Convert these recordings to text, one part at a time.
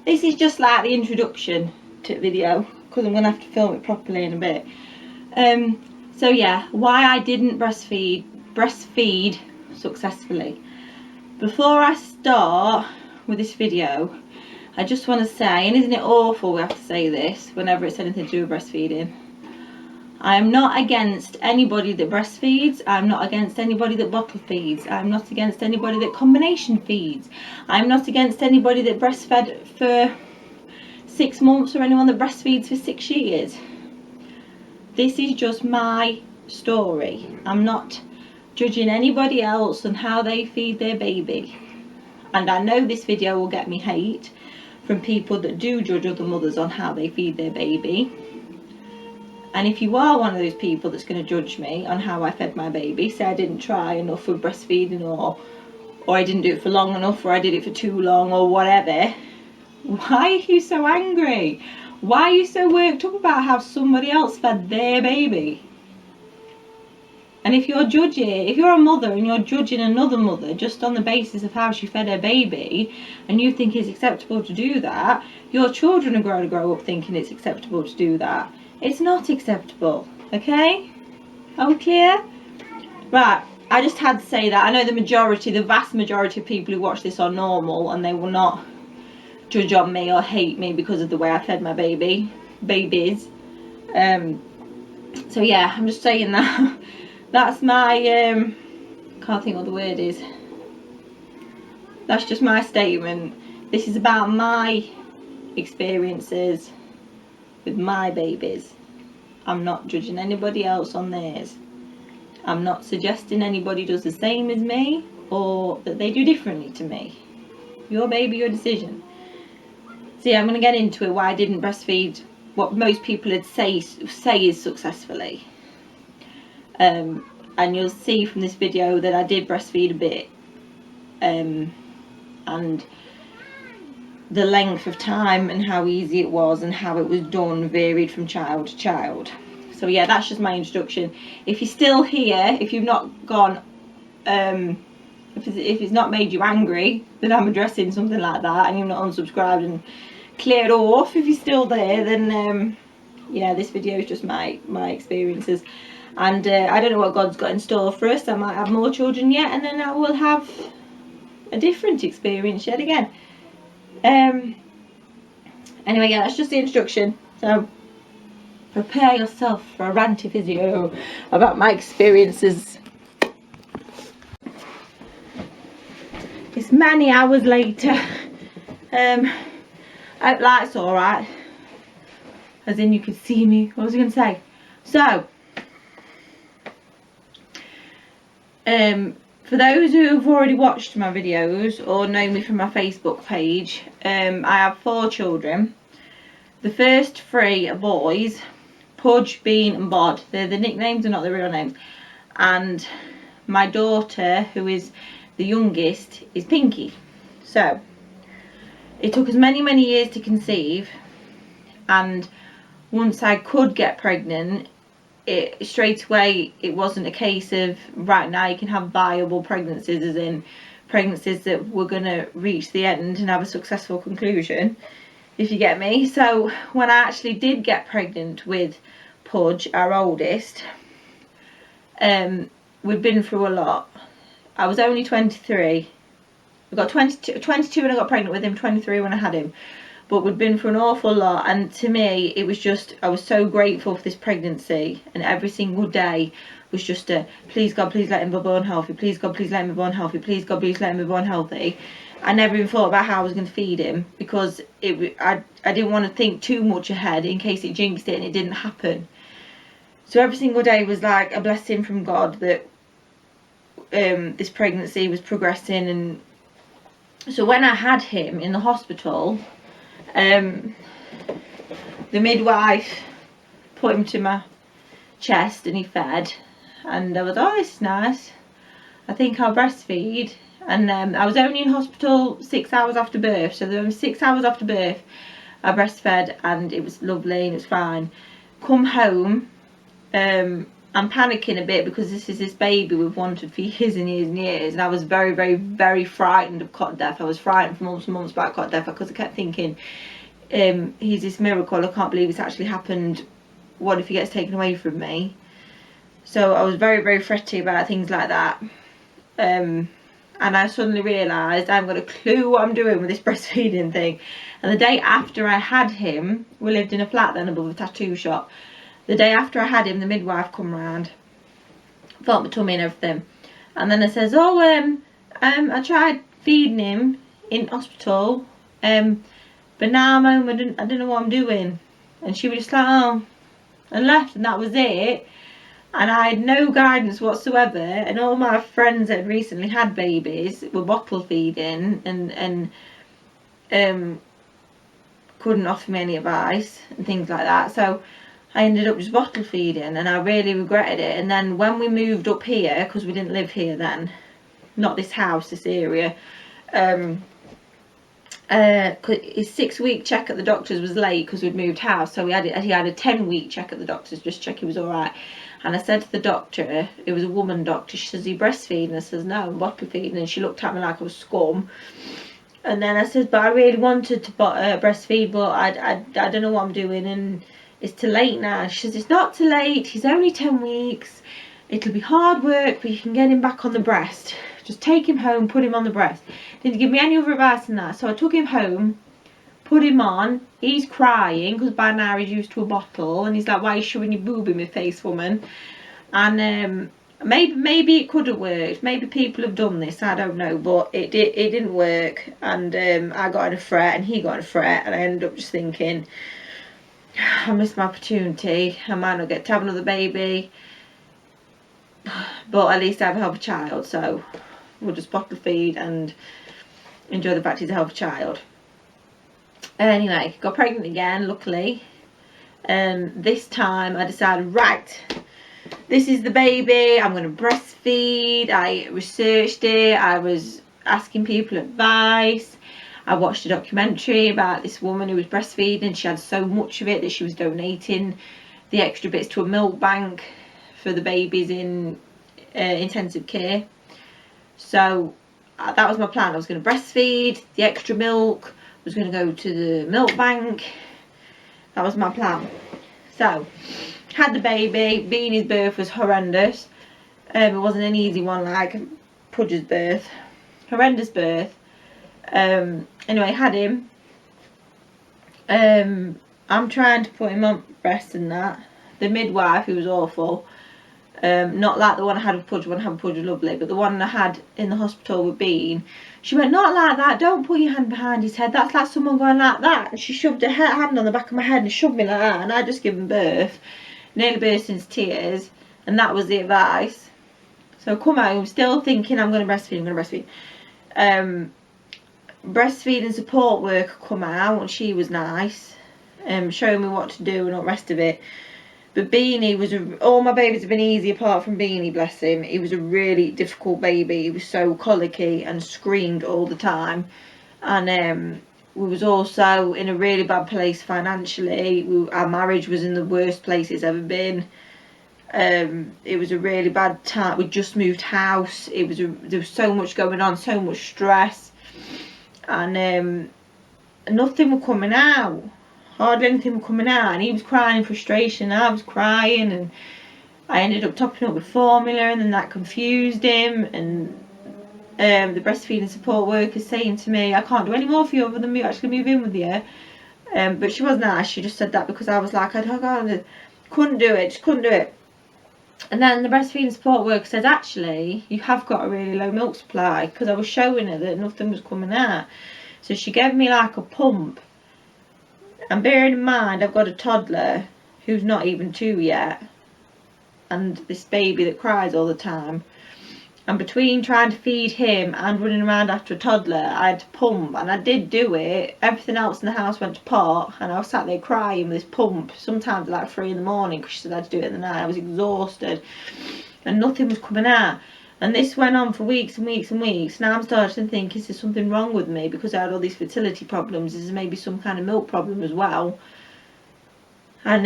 this is just like the introduction to the video, because I'm going to have to film it properly in a bit. So yeah, why I didn't breastfeed successfully. Before I start with this video, I just want to say, and isn't it awful we have to say this whenever it's anything to do with breastfeeding, I am not against anybody that breastfeeds. I'm not against anybody that bottle feeds. I'm not against anybody that combination feeds. I'm not against anybody that breastfed for 6 months or anyone that breastfeeds for 6 years. This is just my story. I'm not judging anybody else on how they feed their baby. And I know this video will get me hate from people that do judge other mothers on how they feed their baby. And if you are one of those people that's going to judge me on how I fed my baby, say I didn't try enough with breastfeeding, or I didn't do it for long enough, or I did it for too long, or whatever, why are you so angry? Why are you so worked up about how somebody else fed their baby? And if you're a mother and you're judging another mother just on the basis of how she fed her baby, and you think it's acceptable to do that, your children are going to grow up thinking it's acceptable to do that. It's not acceptable, okay? Are we clear? Right, I just had to say that. I know the vast majority of people who watch this are normal, and they will not judge on me or hate me because of the way I fed my babies. So yeah, I'm just saying that. That's my, can't think what the word is. That's just my statement. This is about my experiences with my babies. I'm not judging anybody else on theirs. I'm not suggesting anybody does the same as me or that they do differently to me. Your baby, your decision. So yeah, I'm going to get into it, why I didn't breastfeed what most people would say is successfully. And you'll see from this video that I did breastfeed a bit, and the length of time and how easy it was and how it was done varied from child to child. So yeah, that's just my introduction. If you're still here, if you've not gone, if it's not made you angry that I'm addressing something like that, and you've not unsubscribed and cleared off, if you're still there, then yeah, this video is just my experiences. And I don't know what God's got in store for us. I might have more children yet, and then I will have a different experience yet again. Anyway, yeah, that's just the introduction. So prepare yourself for a ranty video about my experiences. It's many hours later. Light's alright, as in you could see me. What was I going to say? So for those who have already watched my videos or know me from my Facebook page, I have 4 children. The first 3 are boys, Pudge, Bean and Bod. They're the nicknames and not the real names. And my daughter, who is the youngest, is Pinky. So it took us many years to conceive, and once I could get pregnant, straight away it wasn't a case of right now you can have viable pregnancies, as in pregnancies that were going to reach the end and have a successful conclusion, if you get me. So when I actually did get pregnant with Pudge, our oldest, we'd been through a lot. I was only 23. I got 22 when I got pregnant with him, 23 when I had him. But we'd been through an awful lot, and to me it was just, I was so grateful for this pregnancy, and every single day was just a please God, please let him be born healthy, please God, please let him be born healthy, please God, please let him be born healthy. I never even thought about how I was going to feed him, because I didn't want to think too much ahead in case it jinxed it and it didn't happen. So every single day was like a blessing from God that this pregnancy was progressing. And so when I had him in the hospital, the midwife put him to my chest and he fed, and I was, oh, this is nice, I think I'll breastfeed. And I was only in hospital 6 hours after birth, so there was 6 hours after birth I breastfed, and it was lovely and it was fine. Come home, I'm panicking a bit because this is this baby we've wanted for years and years and years, and I was very, very, very frightened of cot death. I was frightened for months and months about cot death because I kept thinking, he's this miracle, I can't believe it's actually happened. What if he gets taken away from me? So I was very, very fretty about things like that. And I suddenly realised I haven't got a clue what I'm doing with this breastfeeding thing. And the day after I had him, we lived in a flat then above a tattoo shop. The day after I had him, the midwife come round, felt my tummy and everything, and then I says, oh, I tried feeding him in hospital, but now I'm home, I don't know what I'm doing. And she was just like, oh, and left, and that was it. And I had no guidance whatsoever, and all my friends that had recently had babies were bottle feeding and couldn't offer me any advice and things like that. So I ended up just bottle feeding, and I really regretted it. And then when we moved up here, because we didn't live here then, not this house, this area, his 6-week check at the doctor's was late because we'd moved house, so he had a 10-week check at the doctor's, just check he was alright. And I said to the doctor, it was a woman doctor, she says, are you breastfeeding? I says, no, I'm bottle feeding. And she looked at me like I was scum. And then I said, but I really wanted to breastfeed, but I don't know what I'm doing, and it's too late now. She says, it's not too late, he's only 10 weeks, it'll be hard work, but you can get him back on the breast. Just take him home, put him on the breast. Didn't give me any other advice than that. So I took him home, put him on. He's crying because by now he's used to a bottle, and he's like, why are you showing your boob in my face, woman? And maybe it could have worked, maybe people have done this, I don't know, but it didn't work. And I got in a fret and he got in a fret, and I ended up just thinking, I missed my opportunity, I might not get to have another baby, but at least I have a healthy child, so we'll just bottle feed and enjoy the fact he's a healthy child. Anyway, got pregnant again, luckily. This time I decided, right, this is the baby, I'm going to breastfeed. I researched it, I was asking people advice. I watched a documentary about this woman who was breastfeeding. She had so much of it that she was donating the extra bits to a milk bank for the babies in intensive care. So that was my plan. I was going to breastfeed, the extra milk was going to go to the milk bank. That was my plan. So had the baby. Beanie's birth was horrendous. It wasn't an easy one like Pudge's birth. Horrendous birth. Anyway, had him. I'm trying to put him on breast and that. The midwife, who was awful, not like the one I had with Pudge. The one I had with Pudge was lovely, but the one I had in the hospital with Bean, she went, not like that, don't put your hand behind his head, that's like someone going like that. And she shoved her hand on the back of my head and shoved me like that, and I just given birth, nearly burst into tears, and that was the advice. So I come home still thinking I'm going to breastfeed. Breastfeeding support worker come out, and she was nice, showing me what to do and all the rest of it. But Beanie was all my babies have been easy apart from Beanie, bless him. He was a really difficult baby. He was so colicky and screamed all the time, and we was also in a really bad place financially. Our marriage was in the worst place it's ever been. It was a really bad time. We just moved house. There was so much going on, so much stress, and nothing was coming out. Hardly anything was coming out, and he was crying in frustration, I was crying, and I ended up topping up with formula, and then that confused him. And the breastfeeding support worker saying to me, I can't do any more for you other than me actually move in with you. But she was nice. She just said that because I was like, couldn't do it. And then the breastfeeding support worker said, actually, you have got a really low milk supply, because I was showing her that nothing was coming out. So she gave me like a pump. And bearing in mind, I've got a toddler who's not even 2 yet, and this baby that cries all the time. And between trying to feed him and running around after a toddler, I had to pump, and I did do it. Everything else in the house went to pot, and I was sat there crying with this pump, sometimes at like 3 in the morning, because she said I had to do it in the night. I was exhausted, and nothing was coming out. And this went on for weeks and weeks and weeks. Now I'm starting to think, is there something wrong with me because I had all these fertility problems? Is there maybe some kind of milk problem as well? And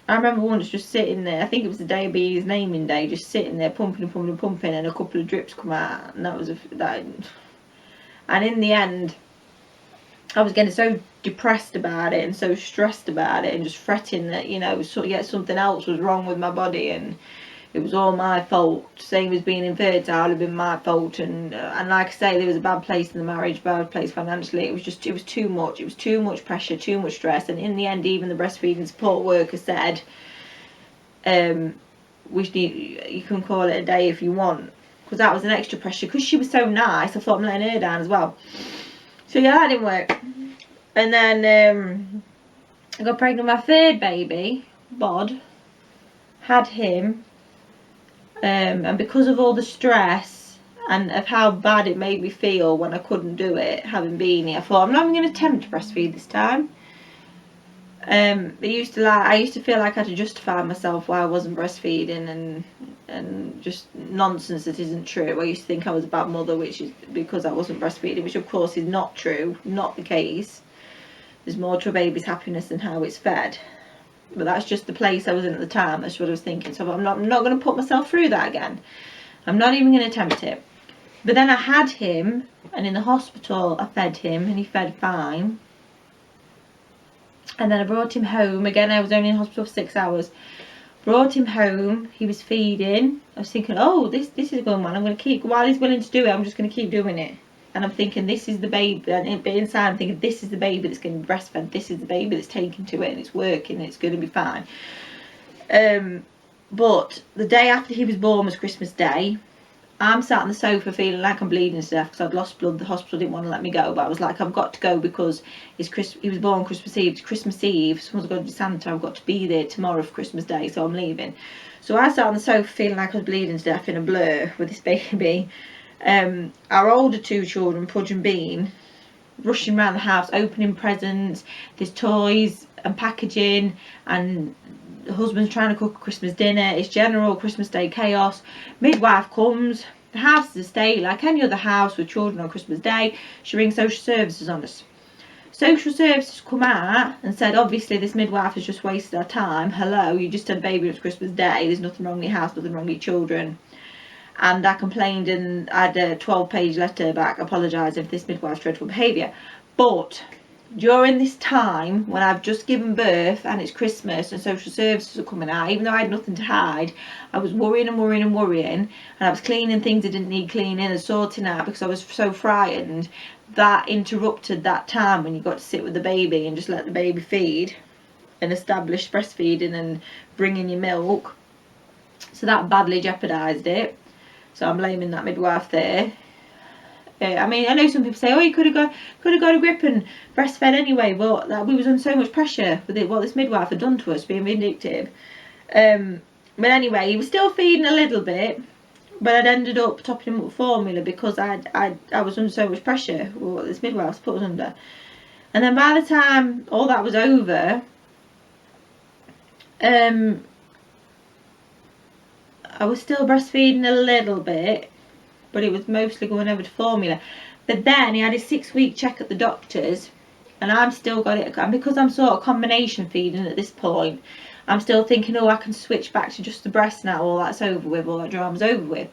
I remember once just sitting there, I think it was the day of Bee's naming day, just sitting there pumping and pumping and pumping, and a couple of drips come out, and that was that. And in the end, I was getting so depressed about it and so stressed about it and just fretting that, you know, something else was wrong with my body and it was all my fault. Same as being infertile had been my fault, and like I say, there was a bad place in the marriage, bad place financially. It was too much. It was too much pressure, too much stress, and in the end, even the breastfeeding support worker said, you can call it a day if you want, because that was an extra pressure. Because she was so nice, I thought I'm letting her down as well. So yeah, that didn't work. And then I got pregnant with my third baby, Bod. Had him. And because of all the stress and of how bad it made me feel when I couldn't do it, having been here, I thought I'm not even going to attempt to breastfeed this time. I used to feel like I had to justify myself why I wasn't breastfeeding and just nonsense that isn't true. I used to think I was a bad mother, which is because I wasn't breastfeeding, which of course is not true, not the case. There's more to a baby's happiness than how it's fed. But that's just the place I was in at the time. That's what I was thinking. So I'm not going to put myself through that again. I'm not even going to attempt it. But then I had him, and in the hospital I fed him, and he fed fine. And then I brought him home. Again, I was only in hospital for 6 hours. Brought him home. He was feeding. I was thinking, oh, this is a good one. I'm going to keep, while he's willing to do it, I'm just going to keep doing it. And I'm thinking, this is the baby, and inside I'm thinking, this is the baby that's going to be breastfed, this is the baby that's taken to it, and it's working, and it's going to be fine. But the day after he was born was Christmas Day. I'm sat on the sofa feeling like I'm bleeding to death because I'd lost blood. The hospital didn't want to let me go, but I was like, I've got to go because he was born Christmas Eve. It's Christmas Eve. Someone's got to be Santa. I've got to be there tomorrow for Christmas Day, so I'm leaving. So I sat on the sofa feeling like I was bleeding to death in a blur with this baby. Our older two children, Pudge and Bean, rushing around the house, opening presents. There's toys and packaging, and the husband's trying to cook a Christmas dinner. It's general Christmas Day chaos. Midwife comes. The house is a state like any other house with children on Christmas Day. She rings social services on us. Social services come out and said, obviously this midwife has just wasted our time. Hello, you just had a baby, it's Christmas Day. There's nothing wrong with your house, nothing wrong with your children. And I complained and I had a 12-page letter back apologising for this midwife's dreadful behaviour. But during this time, when I've just given birth and it's Christmas and social services are coming out, even though I had nothing to hide, I was worrying and worrying and worrying, and I was cleaning things that didn't need cleaning and sorting out because I was so frightened. That interrupted that time when you got to sit with the baby and just let the baby feed and establish breastfeeding and bring in your milk. So that badly jeopardised it. So I'm blaming that midwife there. I mean, I know some people say, oh, you could have got a grip and breastfed anyway, but we was under so much pressure with what this midwife had done to us, being vindictive. But anyway, he was still feeding a little bit, but I'd ended up topping him up with formula because I was under so much pressure, what this midwife put us under. And then by the time all that was over, I was still breastfeeding a little bit, but it was mostly going over to formula. But then he had his 6-week check at the doctor's, and I've still got it. And because I'm sort of combination feeding at this point, I'm still thinking, oh, I can switch back to just the breast now, all that's over with, all that drama's over with.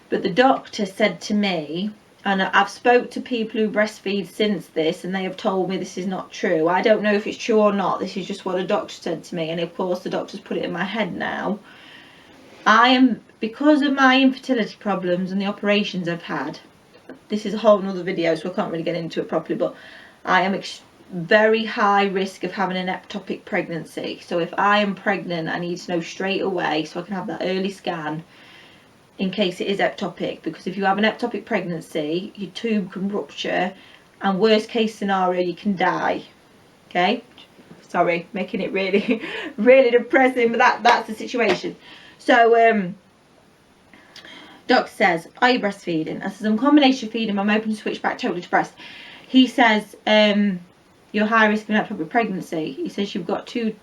But the doctor said to me, and I've spoke to people who breastfeed since this, and they have told me this is not true. I don't know if it's true or not. This is just what a doctor said to me, and of course the doctor's put it in my head now. Because of my infertility problems and the operations I've had, this is a whole nother video, so I can't really get into it properly, but I am very high risk of having an ectopic pregnancy. So if I am pregnant, I need to know straight away so I can have that early scan in case it is ectopic, because if you have an ectopic pregnancy, your tube can rupture, and worst case scenario, you can die. Okay, sorry, making it really really depressing, but that's the situation. So doc says, are you breastfeeding? I says, I'm combination feeding, I'm open to switch back totally to breast. He says, you're high risk of an ectopic pregnancy. He says you've got two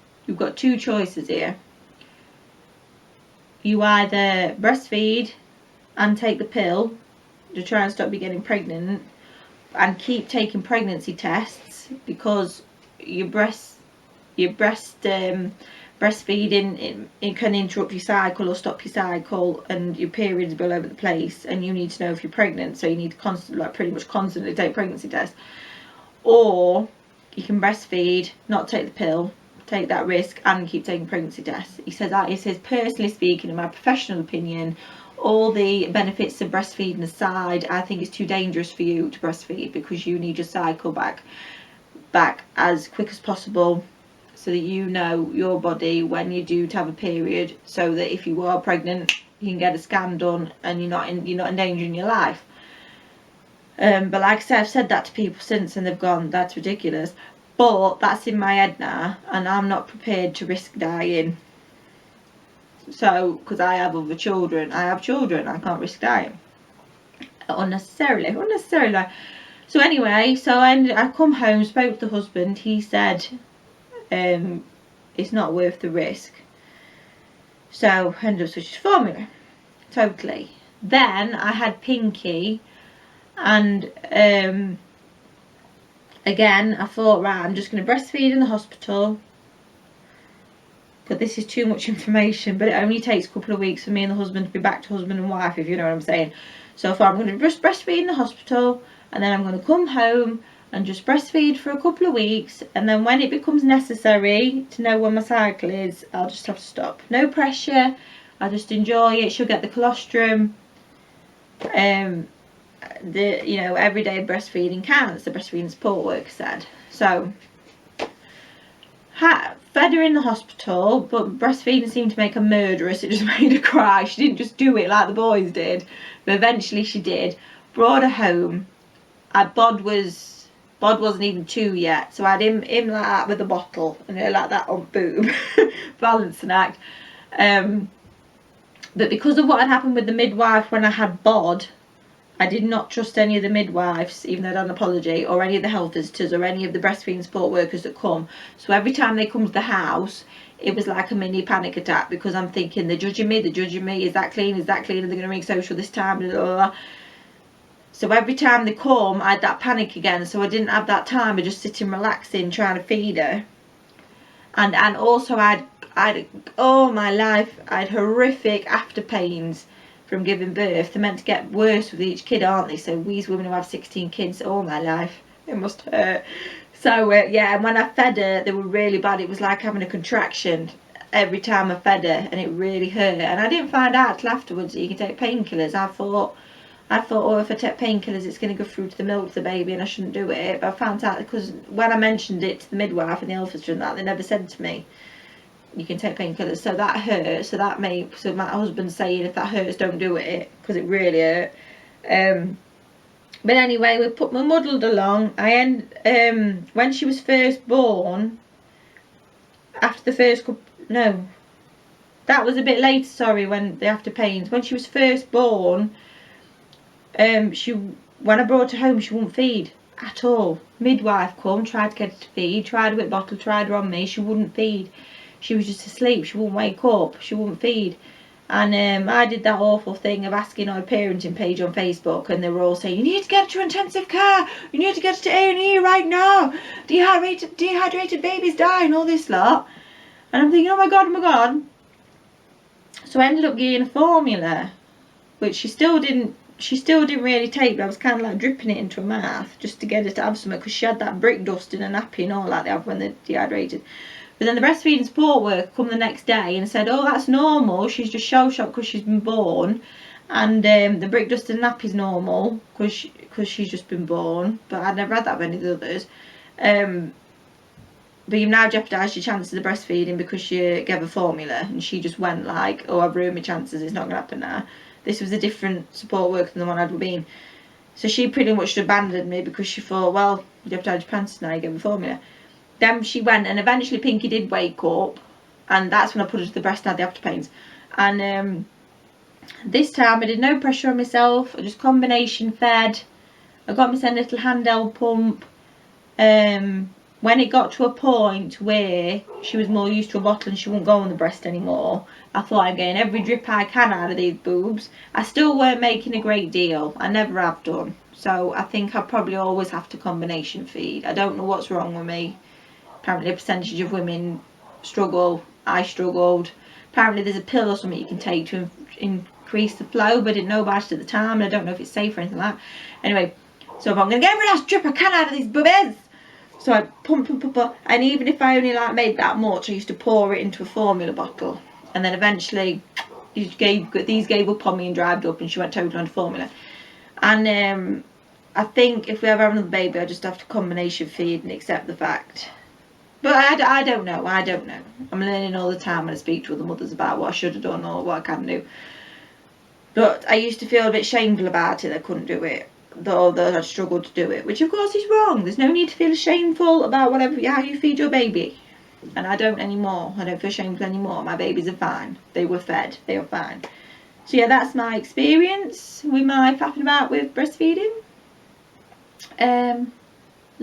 choices here. You either breastfeed and take the pill to try and stop you getting pregnant and keep taking pregnancy tests, because your breast breastfeeding, it can interrupt your cycle or stop your cycle, and your periods be all over the place, and you need to know if you're pregnant, so you need to constantly, like pretty much constantly, take pregnancy tests. Or you can breastfeed, not take the pill, take that risk, and keep taking pregnancy tests. He says that, he says, personally speaking, in my professional opinion, all the benefits of breastfeeding aside, I think it's too dangerous for you to breastfeed, because you need your cycle back as quick as possible, so that you know your body when you do to have a period, so that if you are pregnant, you can get a scan done and you're not endangering your life. But like I said, I've said that to people since, and they've gone, that's ridiculous. But that's in my head now, and I'm not prepared to risk dying. So, because I have other children, I can't risk dying unnecessarily. So anyway, so I come home, spoke to the husband. He said, it's not worth the risk. So I ended up switching to formula. Totally. Then I had Pinky, and again I thought, right, I'm just going to breastfeed in the hospital, because this is too much information, but it only takes a couple of weeks for me and the husband to be back to husband and wife, if you know what I'm saying. So I thought, I'm going to just breastfeed in the hospital, and then I'm going to come home and just breastfeed for a couple of weeks, and then when it becomes necessary to know when my cycle is, I'll just have to stop. No pressure, I'll just enjoy it. She'll get the colostrum. Everyday breastfeeding counts, the breastfeeding support worker said. So fed her in the hospital, but breastfeeding seemed to make her murderous. It just made her cry. She didn't just do it like the boys did, but eventually she did. Brought her home. Bod wasn't even 2 yet, so I had him like that with a bottle, and her like that on boob, balancing act. But because of what had happened with the midwife when I had Bod, I did not trust any of the midwives, even though I'd an apology, or any of the health visitors, or any of the breastfeeding support workers that come. So every time they come to the house, it was like a mini panic attack, because I'm thinking, they're judging me, is that clean, are they going to ring social this time, blah, blah, blah. So every time they come, I had that panic again, so I didn't have that time of just sitting relaxing trying to feed her. And also I'd all my life I had horrific after pains from giving birth. They're meant to get worse with each kid, aren't they? So these women who have 16 kids all my life, it must hurt. So yeah, and when I fed her, they were really bad. It was like having a contraction every time I fed her, and it really hurt. And I didn't find out till afterwards that you can take painkillers. I thought, oh, if I take painkillers, it's going to go through to the milk to the baby, and I shouldn't do it. But I found out, because when I mentioned it to the midwife and the health visitor and that, they never said to me, you can take painkillers. So that hurt. So my husband's saying, if that hurts, don't do it, because it really hurt. But anyway, we muddled along. When she was first born, after the first couple, no, that was a bit later, sorry, when the after pains. When she was first born, when I brought her home, she wouldn't feed at all. Midwife come, tried to get her to feed, tried her with bottle, tried her on me, she wouldn't feed. She was just asleep, she wouldn't wake up, she wouldn't feed. And I did that awful thing of asking on a parenting page on Facebook, and they were all saying, you need to get her to intensive care, you need to get her to A&E right now, dehydrated babies dying, all this lot. And I'm thinking, oh my god. So I ended up getting a formula, which she still didn't really take, but I was kind of like dripping it into her mouth just to get her to have something, because she had that brick dust in her nappy and all like they have when they're dehydrated. But then the breastfeeding support worker come the next day and said, oh, that's normal, she's just shell shocked because she's been born, and the brick dust in the nappy's normal because she's just been born. But I'd never had that with any of the others. But you've now jeopardised your chances of breastfeeding because you gave a formula, and she just went like, oh, I've ruined my chances, it's not going to happen now. This was a different support worker than the one I'd been. So she pretty much abandoned me because she thought, well, you have to have your pants now, you gave a formula. Then she went, and eventually Pinky did wake up, and that's when I put her to the breast and had the after pains. And this time I did no pressure on myself, I just combination fed. I got myself a little handheld pump. When it got to a point where she was more used to a bottle and she wouldn't go on the breast anymore, I thought, I'm getting every drip I can out of these boobs. I still weren't making a great deal, I never have done. So I think I probably always have to combination feed. I don't know what's wrong with me. Apparently a percentage of women struggle I struggled. Apparently there's a pill or something you can take to increase the flow, but I didn't know about it at the time, and I don't know if it's safe or anything like that. Anyway, so if I'm going to get every last drip I can out of these bubbies, so I pump, and even if I only like made that much, I used to pour it into a formula bottle, and then eventually these gave up on me and dried up, and she went totally on formula. And I think if we ever have another baby, I just have to combination feed and accept the fact. But I don't know. I'm learning all the time when I speak to other mothers about what I should have done or what I can do. But I used to feel a bit shameful about it. I couldn't do it, though I'd struggled to do it, which of course is wrong. There's no need to feel shameful about how you feed your baby. And I don't anymore. I don't feel shameful anymore. My babies are fine. They were fed. They are fine. So yeah, that's my experience with my faffing about with breastfeeding. The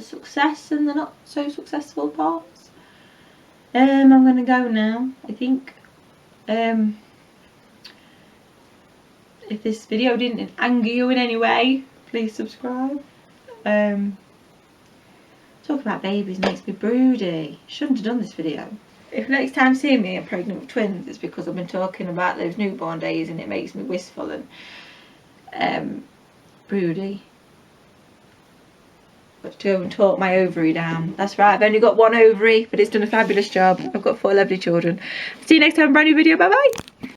success and the not so successful parts. I'm gonna go now, I think. If this video didn't anger you in any way, please subscribe. Talking about babies makes me broody. Shouldn't have done this video. If next time you see me I'm pregnant with twins, it's because I've been talking about those newborn days and it makes me wistful and broody. Got to go and talk my ovary down. That's right, I've only got one ovary, but it's done a fabulous job. I've got 4 lovely children. See you next time, brand new video. Bye bye.